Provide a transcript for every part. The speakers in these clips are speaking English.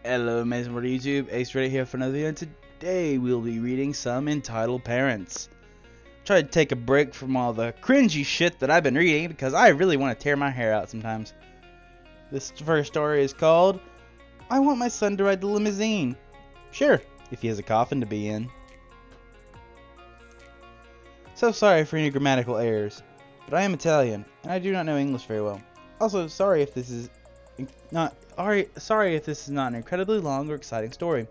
Hello, amazing world of YouTube. Ace right here for another video, and today we'll be reading some Entitled Parents. Try to take a break from all the cringy shit that I've been reading because I really want to tear my hair out sometimes. This first story is called I Want My Son to Ride the Limousine. Sure, if he has a coffin to be in. So sorry for any grammatical errors, but I am Italian and I do not know English very well. Also, sorry if this is not an incredibly long or exciting story,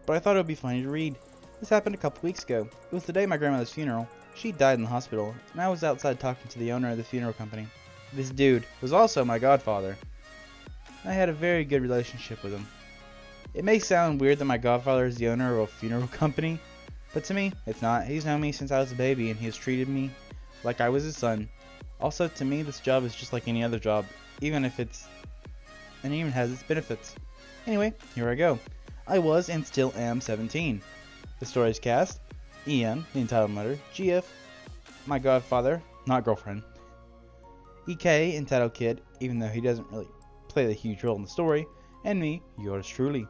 but I thought it would be funny to read. This happened a couple weeks ago. It was the day of my grandmother's funeral. She died in the hospital, and I was outside talking to the owner of the funeral company. This dude was also my godfather. I had a very good relationship with him. It may sound weird that my godfather is the owner of a funeral company, but to me, it's not. He's known me since I was a baby, and he has treated me like I was his son. Also, to me, this job is just like any other job, even has its benefits. Anyway, here I go. I was and still am 17. The story's cast: EM, the entitled mother; GF, my godfather, not girlfriend; EK, entitled kid, even though he doesn't really play the huge role in the story; and me, yours truly.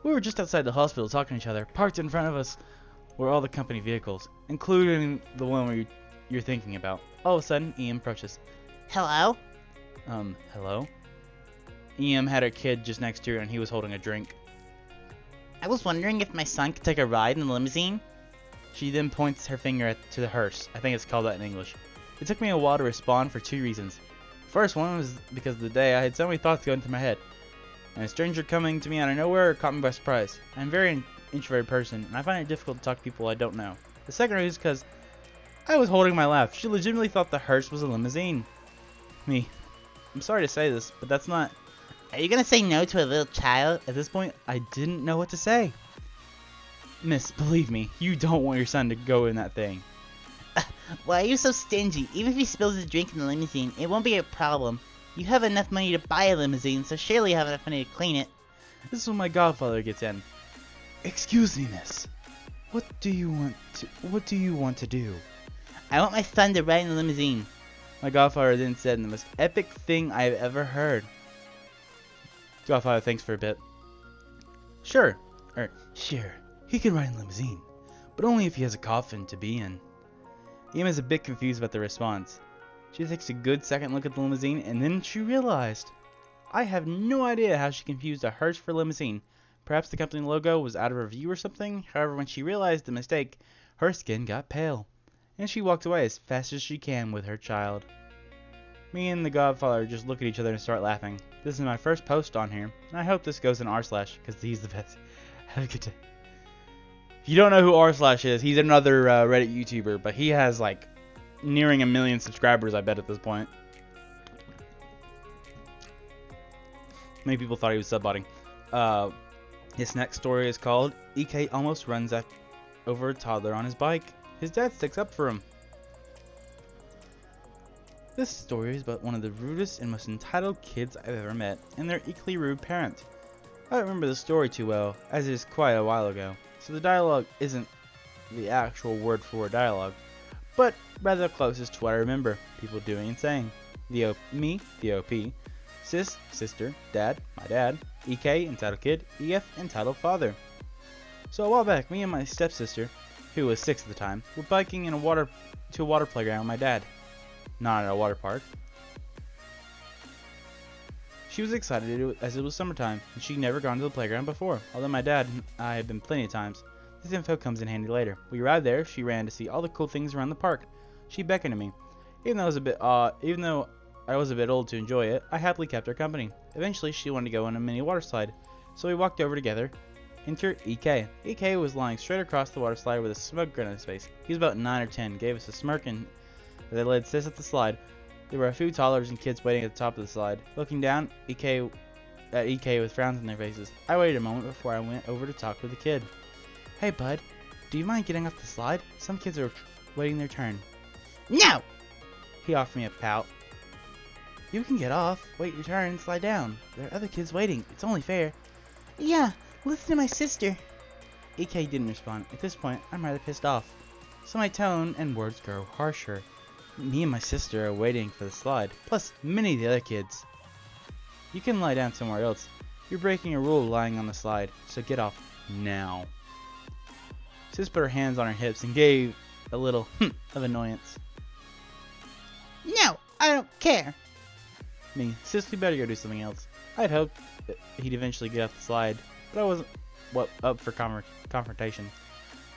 We were just outside the hospital talking to each other. Parked in front of us were all the company vehicles, including the one you're thinking about. All of a sudden, EM approaches. Hello? Hello? EM had her kid just next to her and he was holding a drink. I was wondering if my son could take a ride in the limousine. She then points her finger to the hearse. I think it's called that in English. It took me a while to respond for two reasons. First one was because of the day I had so many thoughts going through my head, and a stranger coming to me out of nowhere caught me by surprise. I'm a very introverted person, and I find it difficult to talk to people I don't know. The second reason is because I was holding my laugh. She legitimately thought the hearse was a limousine. I'm sorry to say this, but that's not... Are you gonna say no to a little child? At this point, I didn't know what to say. Miss, believe me, you don't want your son to go in that thing. Why are you so stingy? Even if he spills his drink in the limousine, it won't be a problem. You have enough money to buy a limousine, so surely you have enough money to clean it. This is when my godfather gets in. Excuse me, miss. What do you want to do? I want my son to ride in the limousine. My godfather then said in the most epic thing I have ever heard. Godfather thinks for a bit. Sure, he can ride in the limousine, but only if he has a coffin to be in. Em is a bit confused about the response. She takes a good second look at the limousine, and then she realized. I have no idea how she confused a hearse for limousine. Perhaps the company logo was out of her view or something. However, when she realized the mistake, her skin got pale, and she walked away as fast as she can with her child. Me and the godfather just look at each other and start laughing. This is my first post on here, and I hope this goes in r/, because he's the best. Have a good day. If you don't know who r/ is, he's another Reddit YouTuber, but he has like nearing 1 million subscribers, I bet, at this point. Many people thought he was subbotting. This next story is called EK Almost Runs Over a Toddler on His Bike. His dad sticks up for him. This story is about one of the rudest and most entitled kids I've ever met, and their equally rude parent. I don't remember the story too well, as it is quite a while ago, so the dialogue isn't the actual word-for-word dialogue, but rather closest to what I remember people doing and saying. Me, the OP, sis, sister, dad, my dad, EK, entitled kid, EF, entitled father. So a while back, me and my stepsister, who was 6 at the time, were biking to a water playground with my dad. Not at a water park. She was excited as it was summertime, and she'd never gone to the playground before, although my dad and I had been plenty of times. This info comes in handy later. We arrived there, she ran to see all the cool things around the park. She beckoned to me. Even though I was a bit old to enjoy it, I happily kept her company. Eventually, she wanted to go on a mini water slide, so we walked over together. Enter EK. EK was lying straight across the water slide with a smug grin on his face. He was about 9 or 10, gave us a smirk, and as I led sis up the slide, there were a few toddlers and kids waiting at the top of the slide. Looking down at EK with frowns on their faces, I waited a moment before I went over to talk with the kid. Hey bud, do you mind getting off the slide? Some kids are waiting their turn. No! He offered me a pout. You can get off, wait your turn, slide down. There are other kids waiting, it's only fair. Yeah, listen to my sister. EK didn't respond. At this point, I'm rather pissed off, so my tone and words grow harsher. Me and my sister are waiting for the slide, plus many of the other kids. You can lie down somewhere else. You're breaking a rule lying on the slide, so get off now. Sis put her hands on her hips and gave a little of annoyance. No, I don't care. Me, Sis, we better go do something else. I'd hoped that he'd eventually get off the slide, but I wasn't up for confrontation.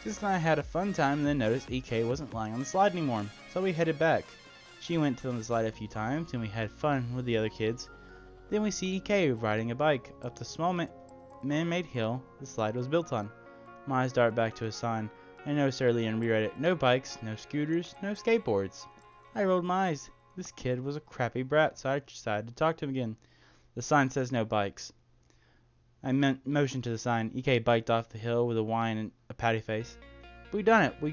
Sis and I had a fun time and then noticed EK wasn't lying on the slide anymore, so we headed back. She went to the slide a few times and we had fun with the other kids. Then we see EK riding a bike up the small man-made hill the slide was built on. My eyes dart back to his sign. I noticed early and reread it. No bikes, no scooters, no skateboards. I rolled my eyes. This kid was a crappy brat, so I decided to talk to him again. The sign says no bikes. I motioned to the sign. EK biked off the hill with a whine and a pouty face. We done it. I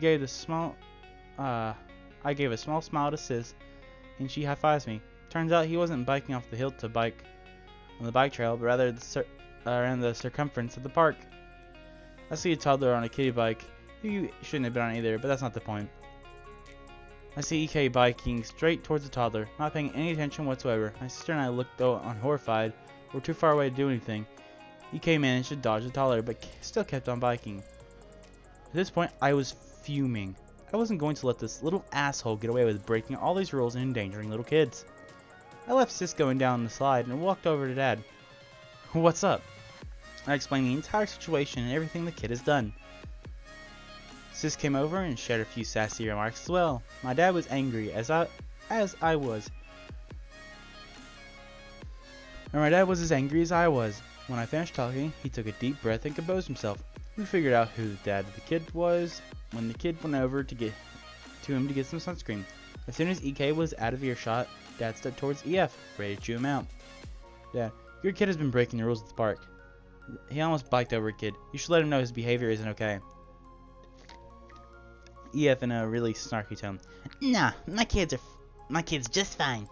gave a small smile to Sis, and she high-fives me. Turns out he wasn't biking off the hill to bike on the bike trail, but rather around the circumference of the park. I see a toddler on a kiddie bike. You shouldn't have been on either, but that's not the point. I see EK biking straight towards the toddler, not paying any attention whatsoever. My sister and I looked on horrified. We're too far away to do anything. EK managed to dodge the toddler, but still kept on biking. At this point, I was fuming. I wasn't going to let this little asshole get away with breaking all these rules and endangering little kids. I left Sis going down the slide and walked over to Dad. What's up? I explained the entire situation and everything the kid has done. Sis came over and shared a few sassy remarks as well. My dad was angry as I was. And my dad was as angry as I was. When I finished talking, he took a deep breath and composed himself. We figured out who the dad of the kid was when the kid went over to him to get some sunscreen. As soon as EK was out of earshot, Dad stepped towards EF, ready to chew him out. Dad, your kid has been breaking the rules at the park. He almost biked over a kid. You should let him know his behavior isn't okay. EF in a really snarky tone. Nah, my kid's just fine.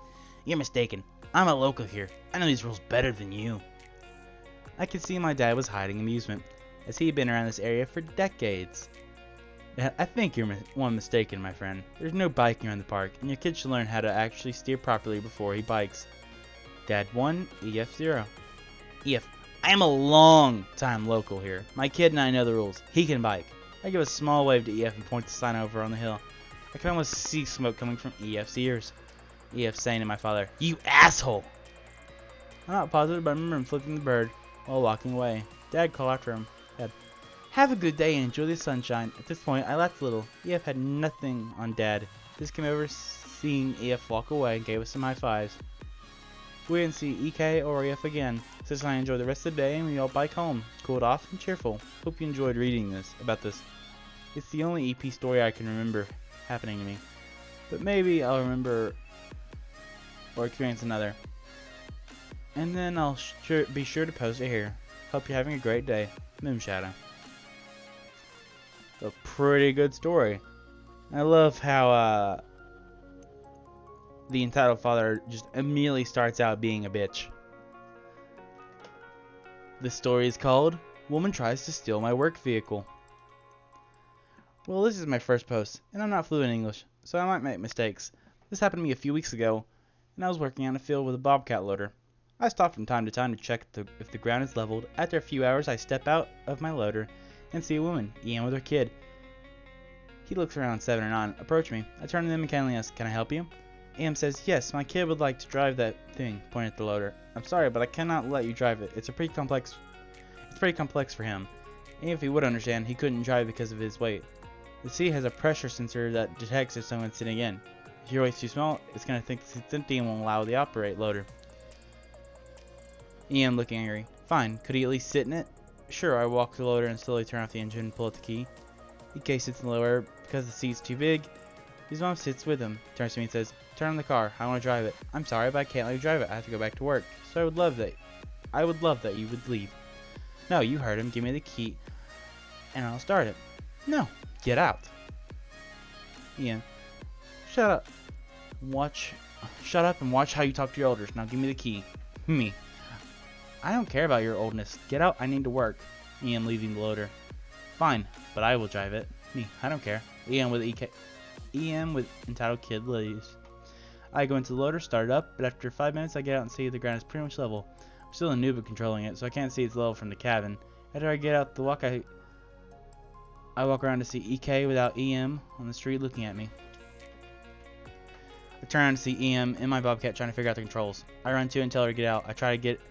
You're mistaken. I'm a local here. I know these rules better than you. I could see my dad was hiding amusement, as he had been around this area for decades. I think you're one mistaken, my friend. There's no biking around the park, and your kid should learn how to actually steer properly before he bikes. Dad 1, EF 0. EF, I am a long-time local here. My kid and I know the rules. He can bike. I give a small wave to EF and point the sign over on the hill. I can almost see smoke coming from EF's ears. EF saying to my father, "You asshole!" I'm not positive, but I remember him flipping the bird while walking away. Dad called after him. Dad, have a good day and enjoy the sunshine. At this point, I laughed a little. EF had nothing on Dad. Just came over seeing EF walk away and gave us some high fives. We didn't see EK or EF again. Sis and I enjoyed the rest of the day and we all bike home, cooled off and cheerful. Hope you enjoyed reading about this. It's the only EP story I can remember happening to me. But maybe I'll remember or experience another. And then I'll be sure to post it here. Hope you're having a great day. Moonshadow. A pretty good story. I love how the entitled father just immediately starts out being a bitch. This story is called Woman Tries to Steal My Work Vehicle. Well, this is my first post, and I'm not fluent in English, so I might make mistakes. This happened to me a few weeks ago, and I was working on a field with a bobcat loader. I stop from time to time to check if the ground is leveled. After a few hours, I step out of my loader and see a woman, Ian, with her kid. He looks around 7 or 9, approach me. I turn to them and kindly ask, "Can I help you?" Ian says, "Yes, my kid would like to drive that thing," pointing at the loader. "I'm sorry, but I cannot let you drive it. It's pretty complex for him. And if he would understand, he couldn't drive because of his weight. The seat has a pressure sensor that detects if someone's sitting in. If your weight's too small, it's going to think it's empty and won't allow the operate loader." Ian looking angry. "Fine, could he at least sit in it?" "Sure." I walk to the loader and slowly turn off the engine and pull out the key. EK sits in the lower because the seat's too big. His mom sits with him, turns to me and says, "Turn on the car, I want to drive it." "I'm sorry, but I can't let you drive it. I have to go back to work. So I would love that you would leave." "No, you heard him. Give me the key and I'll start it." "No, get out." Ian, shut up and watch how you talk to your elders. Now give me the key." Me, "I don't care about your oldness. Get out, I need to work." Ian leaving the loader. "Fine, but I will drive it." Me, "I don't care." Ian with entitled kid leaves. I go into the loader, start it up, but after 5 minutes I get out and see the ground is pretty much level. I'm still a noob at controlling it, so I can't see its level from the cabin. After I get out the walk, I walk around to see EK without EM on the street looking at me. I turn around to see EM in my Bobcat trying to figure out the controls. I run to and tell her to get out. I try to get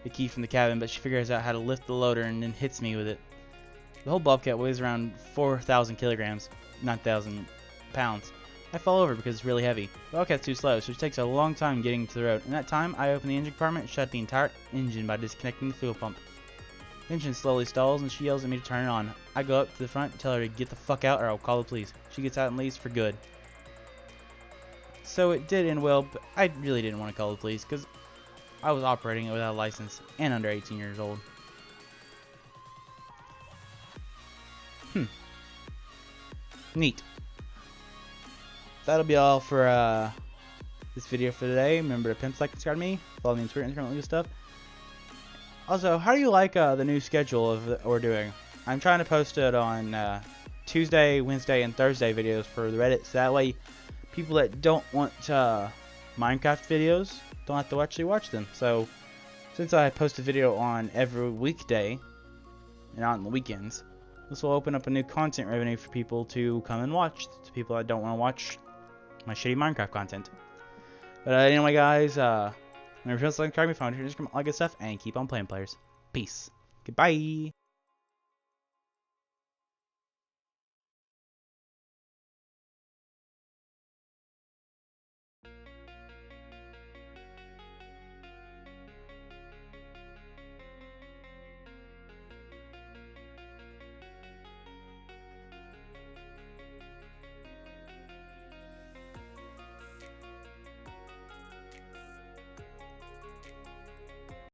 the key from the cabin, but she figures out how to lift the loader and then hits me with it. The whole Bobcat weighs around 4,000 kilograms, 9,000 pounds. I fall over because it's really heavy. The Bobcat's too slow, so it takes a long time getting to the road. In that time, I open the engine compartment and shut the entire engine by disconnecting the fuel pump. The engine slowly stalls and she yells at me to turn it on. I go up to the front and tell her to get the fuck out or I'll call the police. She gets out and leaves for good. So it did end well, but I really didn't want to call the police because I was operating it without a license and under 18 years old. Neat. That'll be all for this video for today. Remember to pimp, like, subscribe to me. Follow me on Twitter, Instagram, all that good stuff. Also, how do you like the new schedule of what we're doing? I'm trying to post it on Tuesday, Wednesday, and Thursday videos for the Reddit, so that way people that don't want Minecraft videos don't have to actually watch them. So, since I post a video on every weekday and not on the weekends, this will open up a new content revenue for people to come and watch. To people that don't want to watch my shitty Minecraft content. But anyway, guys, remember to subscribe, follow me, all that good stuff, and keep on playing, players. Peace. Goodbye.